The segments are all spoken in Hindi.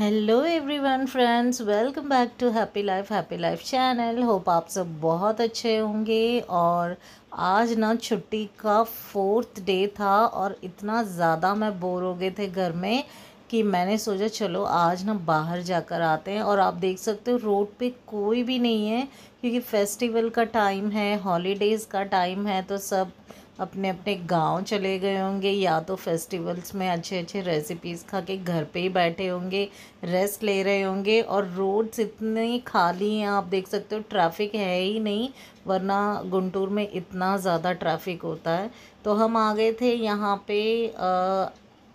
Hello everyone friends, welcome back to happy life channel. Hope आप सब बहुत अच्छे होंगे। और आज ना छुट्टी का 4th डे था और इतना ज़्यादा मैं बोर हो गए थे घर में कि मैंने सोचा चलो आज ना बाहर जाकर आते हैं। और आप देख सकते हो रोड पे कोई भी नहीं है क्योंकि फेस्टिवल का टाइम है, हॉलीडेज़ का टाइम है, तो सब अपने अपने गांव चले गए होंगे या तो फेस्टिवल्स में अच्छे अच्छे रेसिपीज़ खा के घर पे ही बैठे होंगे, रेस्ट ले रहे होंगे। और रोड्स इतनी खाली हैं, आप देख सकते हो ट्रैफिक है ही नहीं, वरना गुंटूर में इतना ज़्यादा ट्रैफिक होता है। तो हम आ गए थे यहाँ पे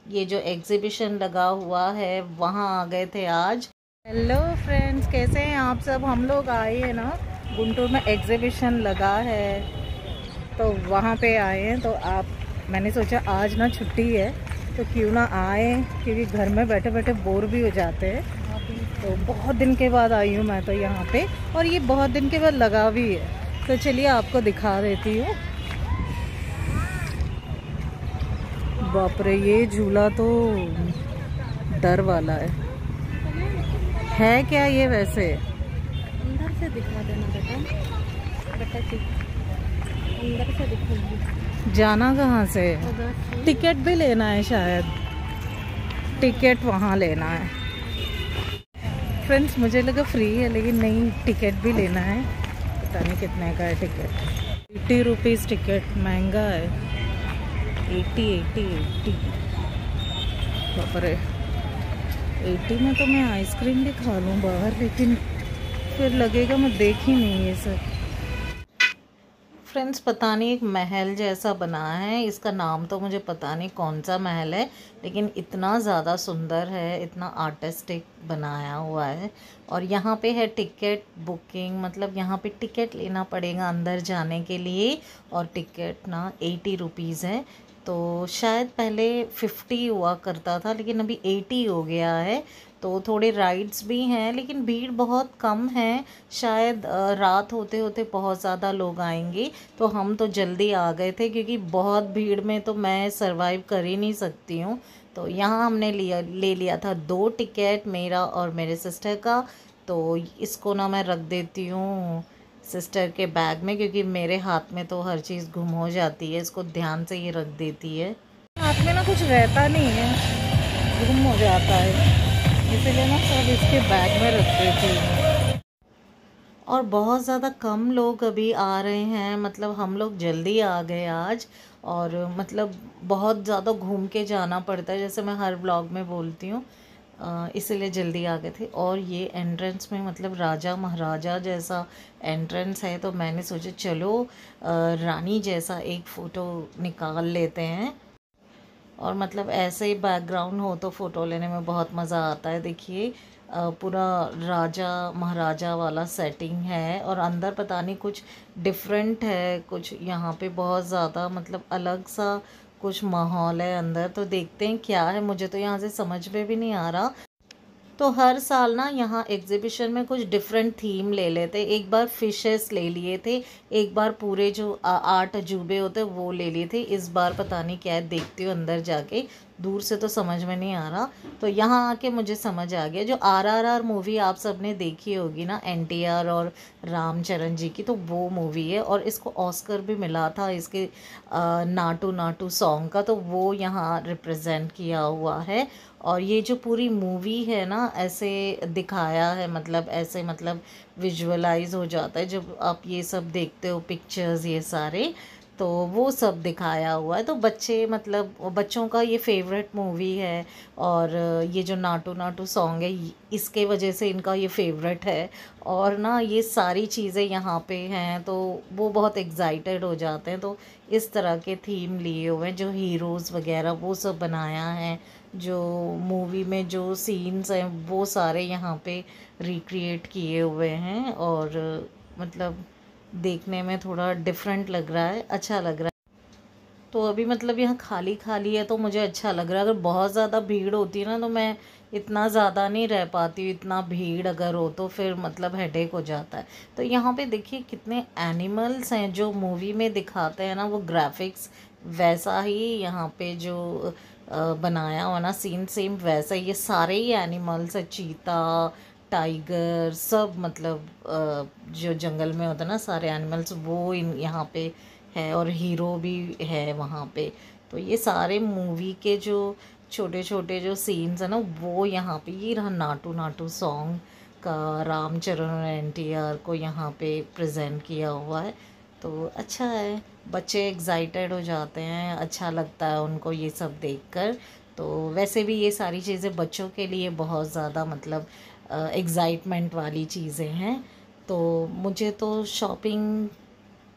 ये जो एग्ज़िबिशन लगा हुआ है वहाँ आ गए थे आज। हेलो फ्रेंड्स, कैसे हैं आप सब। हम लोग आए हैं ना, गुंटूर में एग्ज़िबिशन लगा है तो वहाँ पे आए हैं। तो मैंने सोचा आज ना छुट्टी है तो क्यों ना आए, क्योंकि घर में बैठे बैठे बोर भी हो जाते हैं। तो बहुत दिन के बाद आई हूँ मैं तो यहाँ पे, और ये बहुत दिन के बाद लगा भी है। तो चलिए आपको दिखा देती हूँ। बाप रे, ये झूला तो डर वाला है क्या ये? वैसे अंदर से दिखा देना बेटा जी, अंदर से दिखाइए। जाना कहाँ से? टिकट भी लेना है शायद, टिकट वहाँ लेना है। फ्रेंड्स मुझे लगा फ्री है, लेकिन नहीं, टिकट भी लेना है। पता नहीं कितने का है टिकट। 80 रुपीज़ टिकट, महंगा है। 80 बाप रे, 80 में तो मैं आइसक्रीम भी खा लूँ बाहर, लेकिन फिर लगेगा मैं देख ही नहीं ये सब। फ्रेंड्स पता नहीं, एक महल जैसा बना है, इसका नाम तो मुझे पता नहीं कौन सा महल है, लेकिन इतना ज़्यादा सुंदर है, इतना आर्टिस्टिक बनाया हुआ है। और यहाँ पे है टिकट बुकिंग, मतलब यहाँ पे टिकट लेना पड़ेगा अंदर जाने के लिए। और टिकट ना 80 रुपीज़ है। तो शायद पहले 50 हुआ करता था, लेकिन अभी 80 हो गया है। तो थोड़े राइड्स भी हैं, लेकिन भीड़ बहुत कम है। शायद रात होते होते बहुत ज़्यादा लोग आएंगे। तो हम तो जल्दी आ गए थे क्योंकि बहुत भीड़ में तो मैं सरवाइव कर ही नहीं सकती हूँ। तो यहाँ हमने ले लिया था 2 टिकट, मेरा और मेरे सिस्टर का। तो इसको ना मैं रख देती हूँ सिस्टर के बैग में, क्योंकि मेरे हाथ में तो हर चीज़ गुम हो जाती है, इसको ध्यान से ये रख देती है। हाथ में ना कुछ रहता नहीं है, गुम हो जाता है, इसलिए ना सब इसके बैग में रख देती हूँ। और बहुत ज़्यादा कम लोग अभी आ रहे हैं, मतलब हम लोग जल्दी आ गए आज। और मतलब बहुत ज़्यादा घूम के जाना पड़ता है, जैसे मैं हर व्लॉग में बोलती हूँ, इसीलिए जल्दी आ गए थे। और ये एंट्रेंस में मतलब राजा महाराजा जैसा एंट्रेंस है, तो मैंने सोचा चलो रानी जैसा एक फ़ोटो निकाल लेते हैं। और मतलब ऐसे ही बैकग्राउंड हो तो फ़ोटो लेने में बहुत मज़ा आता है। देखिए पूरा राजा महाराजा वाला सेटिंग है, और अंदर पता नहीं कुछ डिफरेंट है, कुछ यहाँ पे बहुत ज़्यादा मतलब अलग सा कुछ माहौल है अंदर। तो देखते हैं क्या है, मुझे तो यहाँ से समझ में भी नहीं आ रहा। तो हर साल ना यहाँ एग्जीबिशन में कुछ डिफरेंट थीम ले लेते। एक बार फिशेस ले लिए थे, एक बार पूरे जो 8 अजूबे होते वो ले लिए थे। इस बार पता नहीं क्या है, देखती हूँ अंदर जाके, दूर से तो समझ में नहीं आ रहा। तो यहाँ आके मुझे समझ आ गया। जो RRR मूवी आप सब ने देखी होगी ना, NTR और रामचरण जी की, तो वो मूवी है। और इसको ऑस्कर भी मिला था इसके नाटू नाटू सॉन्ग का, तो वो यहाँ रिप्रेजेंट किया हुआ है। और ये जो पूरी मूवी है ना, ऐसे दिखाया है, मतलब ऐसे मतलब विजुअलाइज हो जाता है जब आप ये सब देखते हो, पिक्चर्स ये सारे, तो वो सब दिखाया हुआ है। तो बच्चे मतलब बच्चों का ये फेवरेट मूवी है। और ये जो नाटू नाटू सॉन्ग है, इसके वजह से इनका ये फेवरेट है। और ना ये सारी चीज़ें यहाँ पे हैं, तो वो बहुत एक्साइटेड हो जाते हैं। तो इस तरह के थीम लिए हुए हैं, जो हीरोज़ वगैरह वो सब बनाया है, जो मूवी में जो सीन्स हैं वो सारे यहाँ पे रिक्रिएट किए हुए हैं। और मतलब देखने में थोड़ा डिफरेंट लग रहा है, अच्छा लग रहा है। तो अभी मतलब यहाँ खाली खाली है तो मुझे अच्छा लग रहा है। अगर बहुत ज़्यादा भीड़ होती है ना, तो मैं इतना ज़्यादा नहीं रह पाती हूँ। इतना भीड़ अगर हो तो फिर मतलब हेडेक हो जाता है। तो यहाँ पे देखिए कितने एनिमल्स हैं जो मूवी में दिखाते हैं ना, वो ग्राफिक्स वैसा ही यहाँ पे जो बनाया हो ना सीन, सेम वैसा ये सारे ही एनिमल्स है, चीता, टाइगर, सब मतलब जो जंगल में होता है ना सारे एनिमल्स, वो इन यहाँ पे है, और हीरो भी है वहाँ पे। तो ये सारे मूवी के जो छोटे छोटे जो सीन्स है ना वो यहाँ पे, ये रहा नाटू नाटू सॉन्ग का रामचरण और एनटीआर को यहाँ पे प्रेजेंट किया हुआ है। तो अच्छा है, बच्चे एक्साइटेड हो जाते हैं, अच्छा लगता है उनको ये सब देखकर। तो वैसे भी ये सारी चीज़ें बच्चों के लिए बहुत ज़्यादा मतलब एक्साइटमेंट वाली चीज़ें हैं। तो मुझे तो शॉपिंग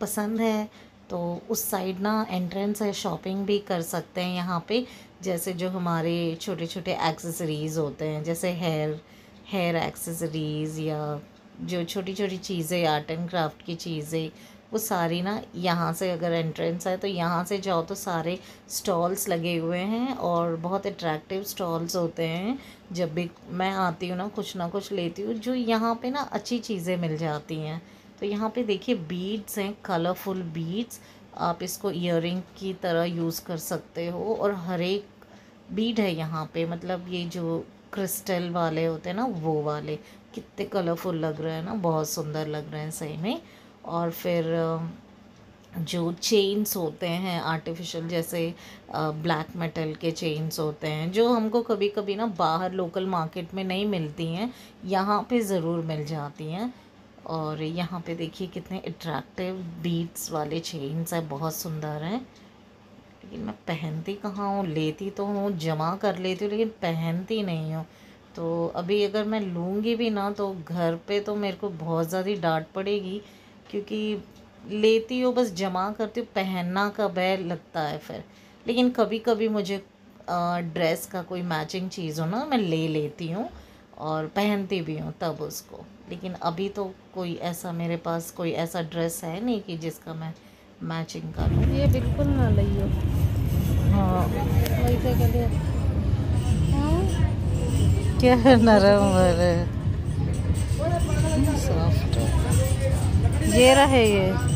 पसंद है, तो उस साइड ना एंट्रेंस है, शॉपिंग भी कर सकते हैं यहाँ पे। जैसे जो हमारे छोटे छोटे एक्सेसरीज़ होते हैं, जैसे हेयर एक्सेसरीज़, या जो छोटी छोटी चीज़ें आर्ट एंड क्राफ्ट की चीज़ें, वो सारी ना यहाँ से, अगर एंट्रेंस है तो यहाँ से जाओ तो सारे स्टॉल्स लगे हुए हैं, और बहुत अट्रैक्टिव स्टॉल्स होते हैं। जब भी मैं आती हूँ ना कुछ लेती हूँ, जो यहाँ पे ना अच्छी चीज़ें मिल जाती हैं। तो यहाँ पे देखिए बीड्स हैं, कलरफुल बीड्स, आप इसको ईयरिंग की तरह यूज़ कर सकते हो। और हर एक बीड है यहाँ पे, मतलब ये जो क्रिस्टल वाले होते हैं ना वो वाले, कितने कलरफुल लग रहे हैं ना, बहुत सुंदर लग रहे हैं सही में। और फिर जो चेन्स होते हैं आर्टिफिशियल, जैसे ब्लैक मेटल के चेन्स होते हैं, जो हमको कभी कभी ना बाहर लोकल मार्केट में नहीं मिलती हैं, यहाँ पे ज़रूर मिल जाती हैं। और यहाँ पे देखिए कितने अट्रैक्टिव बीड्स वाले चेन्स हैं, बहुत सुंदर हैं। लेकिन मैं पहनती कहाँ हूँ, लेती तो हूँ, जमा कर लेती हूँ, लेकिन पहनती नहीं हूँ। तो अभी अगर मैं लूँगी भी ना तो घर पे तो मेरे को बहुत ज़्यादा डांट पड़ेगी, क्योंकि लेती हूँ बस जमा करती हूँ, पहनना कब है लगता है फिर। लेकिन कभी कभी मुझे ड्रेस का कोई मैचिंग चीज़ हो ना, मैं ले लेती हूँ और पहनती भी हूँ तब उसको। लेकिन अभी तो कोई ऐसा मेरे पास कोई ऐसा ड्रेस है नहीं कि जिसका मैं मैचिंग करूँ। ये बिल्कुल ना लियो। हाँ, वैसे के लिए हाँ क्या है, नरम वाले सॉफ्ट, ये रहे ये।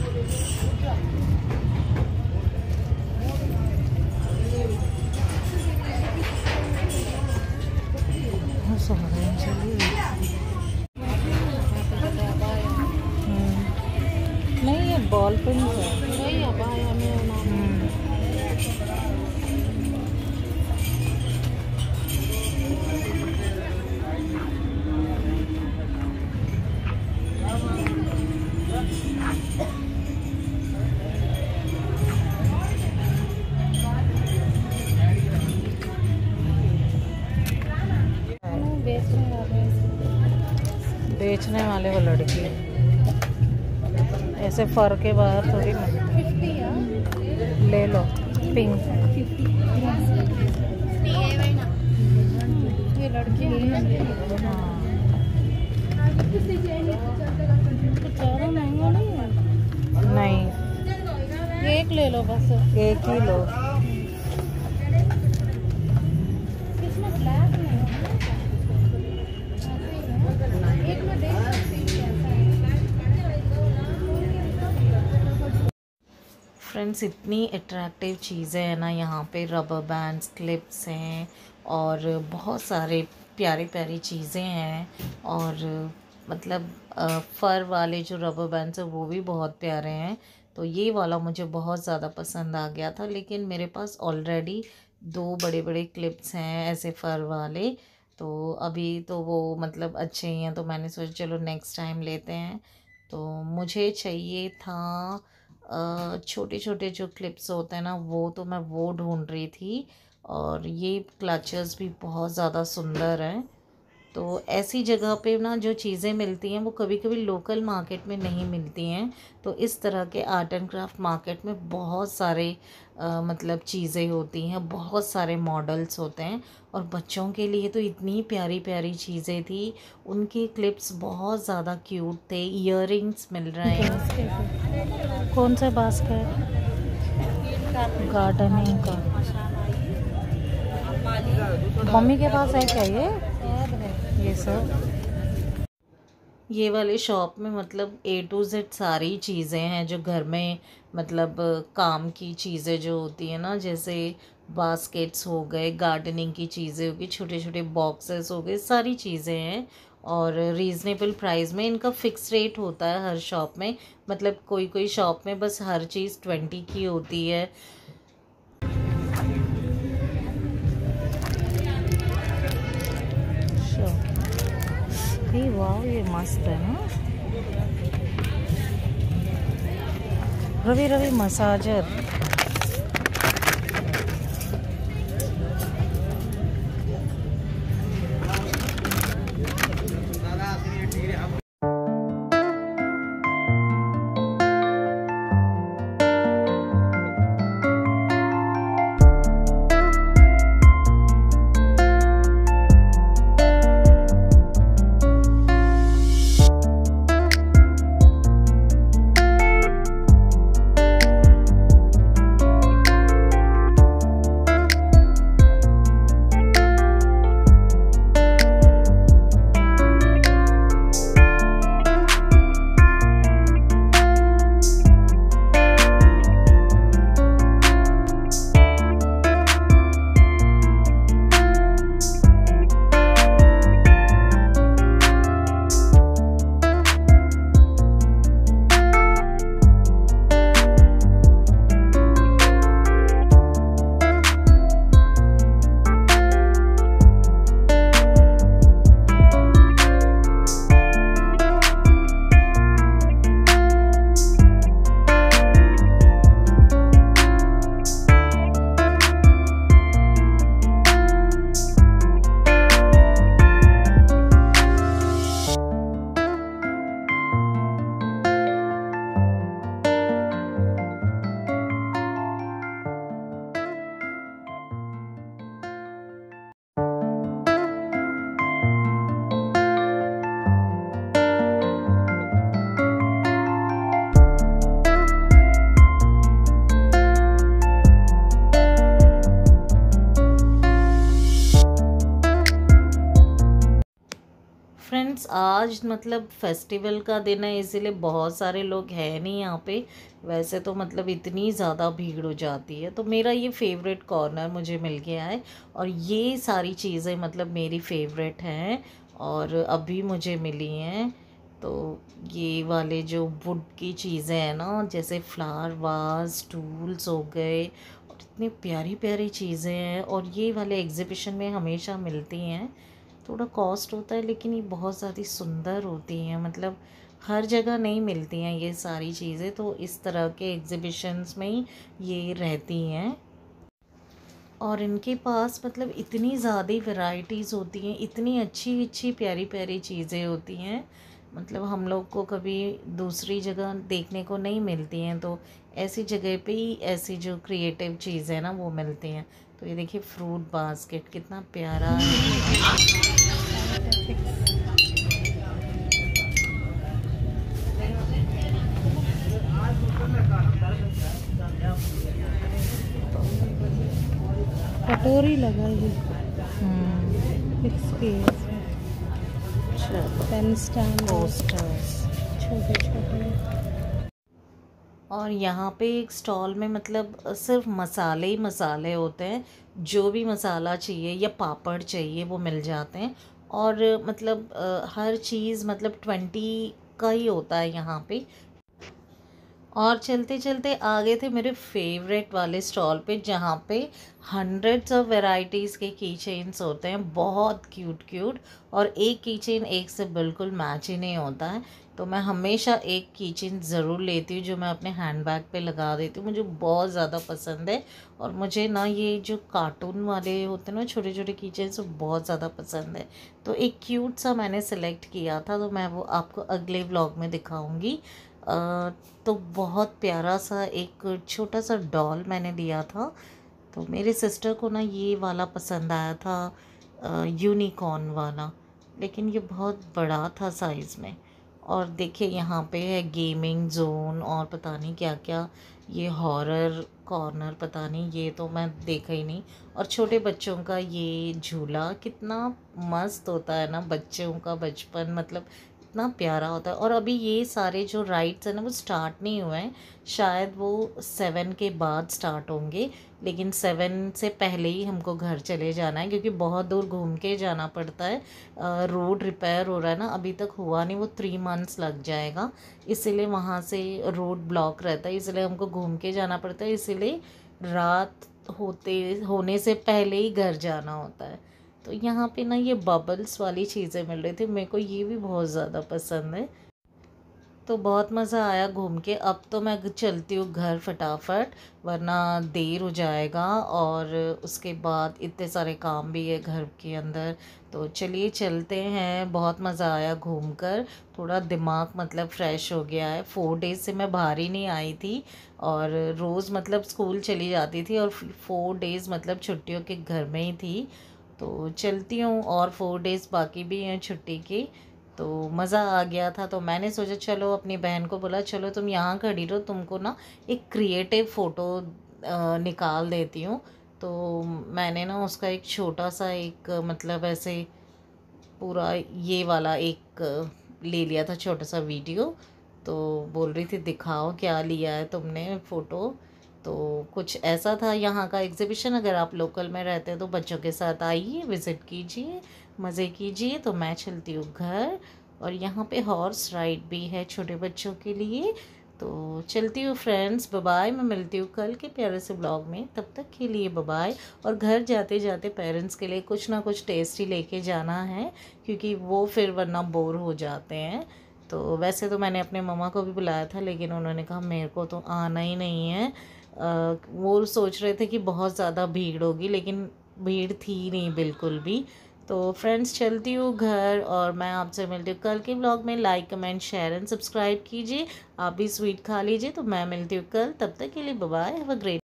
नहीं ये बॉल पेन है। वही अबाया मेरा नाम बेचने वाले वो लड़की ऐसे फर के बाहर थोड़ी मत 50 ले लो, पिंक। ये लड़की हाँ, कुछ ज़्यादा महंगा नहीं है। नहीं एक ले लो बस। एक ही लो। इसमें ब्लैक नहीं है, एक में देख सकती हूँ कैसा है। फ्रेंड्स इतनी अट्रैक्टिव चीज़ें हैं ना यहाँ पे, रबर बैंड्स, क्लिप्स हैं, और बहुत सारे प्यारी प्यारी चीज़ें हैं। और मतलब फ़र वाले जो रबर बैंड्स हैं वो भी बहुत प्यारे हैं। तो ये वाला मुझे बहुत ज़्यादा पसंद आ गया था, लेकिन मेरे पास ऑलरेडी 2 बड़े बड़े क्लिप्स हैं ऐसे फ़र वाले। तो अभी तो वो मतलब अच्छे ही हैं, तो मैंने सोचा चलो नेक्स्ट टाइम लेते हैं। तो मुझे चाहिए था छोटे छोटे जो क्लिप्स होते हैं ना, वो तो मैं वो ढूंढ रही थी। और ये क्लचर्स भी बहुत ज़्यादा सुंदर हैं। तो ऐसी जगह पे ना जो चीज़ें मिलती हैं वो कभी कभी लोकल मार्केट में नहीं मिलती हैं। तो इस तरह के आर्ट एंड क्राफ्ट मार्केट में बहुत सारे मतलब चीज़ें होती हैं, बहुत सारे मॉडल्स होते हैं। और बच्चों के लिए तो इतनी प्यारी प्यारी चीज़ें थी, उनके क्लिप्स बहुत ज़्यादा क्यूट थे, इयररिंग्स मिल रहे हैं। कौन सा बास्केट? गार्डनिंग का। मम्मी के पास है क्या ये सब? ये वाले शॉप में मतलब A to Z सारी चीज़ें हैं जो घर में मतलब काम की चीज़ें जो होती हैं ना, जैसे बास्केट्स हो गए, गार्डनिंग की चीज़ें हो गई, छोटे छोटे बॉक्सेस हो गए, सारी चीज़ें हैं। और रीज़नेबल प्राइस में, इनका फ़िक्स रेट होता है हर शॉप में। मतलब कोई कोई शॉप में बस हर चीज़ 20 की होती है। वाह, ये मस्त है ना। रवि रवि मसाजर। फ्रेंड्स, आज मतलब फेस्टिवल का दिन है, इसीलिए बहुत सारे लोग हैं नहीं यहाँ पे। वैसे तो मतलब इतनी ज़्यादा भीड़ हो जाती है। तो मेरा ये फेवरेट कॉर्नर मुझे मिल गया है और ये सारी चीज़ें मतलब मेरी फेवरेट हैं और अभी मुझे मिली हैं। तो ये वाले जो वुड की चीज़ें हैं ना, जैसे फ्लावर वाज, टूल्स हो गए, और इतनी प्यारी प्यारी चीज़ें हैं। और ये वाले एग्जीबिशन में हमेशा मिलती हैं। थोड़ा कॉस्ट होता है लेकिन ये बहुत ज़्यादा सुंदर होती हैं। मतलब हर जगह नहीं मिलती हैं ये सारी चीज़ें, तो इस तरह के एग्ज़िबिशन्स में ही ये रहती हैं। और इनके पास मतलब इतनी ज़्यादा वैरायटीज़ होती हैं, इतनी अच्छी अच्छी प्यारी प्यारी चीज़ें होती हैं। मतलब हम लोग को कभी दूसरी जगह देखने को नहीं मिलती हैं, तो ऐसी जगह पे ही ऐसी जो क्रिएटिव चीज़ें हैं ना वो मिलती हैं। तो ये देखिए फ्रूट बास्केट कितना प्यारा है। कटोरी लगाई है, फिक्स की है इसमें। Pen stand, posters. छोटे छोटे। और यहाँ पे एक स्टॉल में मतलब सिर्फ मसाले ही मसाले होते हैं। जो भी मसाला चाहिए या पापड़ चाहिए वो मिल जाते हैं। और मतलब हर चीज़ मतलब 20 का ही होता है यहाँ पे। और चलते चलते आगे थे मेरे फेवरेट वाले स्टॉल पे, जहाँ पे हंड्रेड्स ऑफ वैरायटीज़ के की चेन्स होते हैं, बहुत क्यूट क्यूट। और एक की चेन एक से बिल्कुल मैच ही नहीं होता है। तो मैं हमेशा एक की चेन ज़रूर लेती हूँ जो मैं अपने हैंडबैग पे लगा देती हूँ। मुझे बहुत ज़्यादा पसंद है। और मुझे ना ये जो कार्टून वाले होते हैं ना छोटे छोटे की चेन्स, वो बहुत ज़्यादा पसंद है। तो एक क्यूट सा मैंने सेलेक्ट किया था, तो मैं वो आपको अगले व्लॉग में दिखाऊँगी। तो बहुत प्यारा सा एक छोटा सा डॉल मैंने लिया था। तो मेरे सिस्टर को ना ये वाला पसंद आया था, यूनिकॉर्न वाला, लेकिन ये बहुत बड़ा था साइज़ में। और देखिए यहाँ पे है गेमिंग जोन और पता नहीं क्या क्या, ये हॉरर कॉर्नर पता नहीं, ये तो मैं देखा ही नहीं। और छोटे बच्चों का ये झूला कितना मस्त होता है ना, बच्चों का बचपन मतलब इतना प्यारा होता है। और अभी ये सारे जो राइड्स हैं ना वो स्टार्ट नहीं हुए हैं, शायद वो 7 के बाद स्टार्ट होंगे, लेकिन 7 से पहले ही हमको घर चले जाना है क्योंकि बहुत दूर घूम के जाना पड़ता है। रोड रिपेयर हो रहा है ना, अभी तक हुआ नहीं, वो 3 मंथ्स लग जाएगा, इसीलिए वहाँ से रोड ब्लॉक रहता है, इसलिए हमको घूम के जाना पड़ता है, इसीलिए रात होने से पहले ही घर जाना होता है। तो यहाँ पे ना ये बबल्स वाली चीज़ें मिल रही थी, मेरे को ये भी बहुत ज़्यादा पसंद है। तो बहुत मज़ा आया घूम के। अब तो मैं चलती हूँ घर फटाफट, वरना देर हो जाएगा और उसके बाद इतने सारे काम भी है घर के अंदर। तो चलिए चलते हैं। बहुत मज़ा आया घूमकर, थोड़ा दिमाग मतलब फ़्रेश हो गया है। 4 डेज़ से मैं बाहर ही नहीं आई थी और रोज़ मतलब स्कूल चली जाती थी और 4 डेज़ मतलब छुट्टियों के घर में ही थी। तो चलती हूँ और 4 डेज़ बाकी भी हैं छुट्टी की। तो मज़ा आ गया था, तो मैंने सोचा चलो, अपनी बहन को बोला चलो तुम यहाँ खड़ी रहो, तुमको ना एक क्रिएटिव फ़ोटो निकाल देती हूँ। तो मैंने ना उसका एक छोटा सा एक मतलब ऐसे पूरा ये वाला एक ले लिया था छोटा सा वीडियो। तो बोल रही थी दिखाओ क्या लिया है तुमने फ़ोटो। तो कुछ ऐसा था यहाँ का एग्ज़िबिशन, अगर आप लोकल में रहते हैं तो बच्चों के साथ आइए, विज़िट कीजिए, मज़े कीजिए। तो मैं चलती हूँ घर, और यहाँ पे हॉर्स राइड भी है छोटे बच्चों के लिए। तो चलती हूँ फ्रेंड्स, बाय बाय। मैं मिलती हूँ कल के प्यारे से ब्लॉग में, तब तक के लिए बाय बाय। और घर जाते जाते पेरेंट्स के लिए कुछ ना कुछ टेस्टी लेके जाना है, क्योंकि वो फिर वरना बोर हो जाते हैं। तो वैसे तो मैंने अपने मम्मा को भी बुलाया था, लेकिन उन्होंने कहा मेरे को तो आना ही नहीं है। वो सोच रहे थे कि बहुत ज़्यादा भीड़ होगी, लेकिन भीड़ थी नहीं बिल्कुल भी। तो फ्रेंड्स चलती हूँ घर, और मैं आपसे मिलती हूँ कल के ब्लॉग में। Like comment share and subscribe कीजिए। आप भी स्वीट खा लीजिए। तो मैं मिलती हूँ कल, तब तक के लिए bye bye, have a great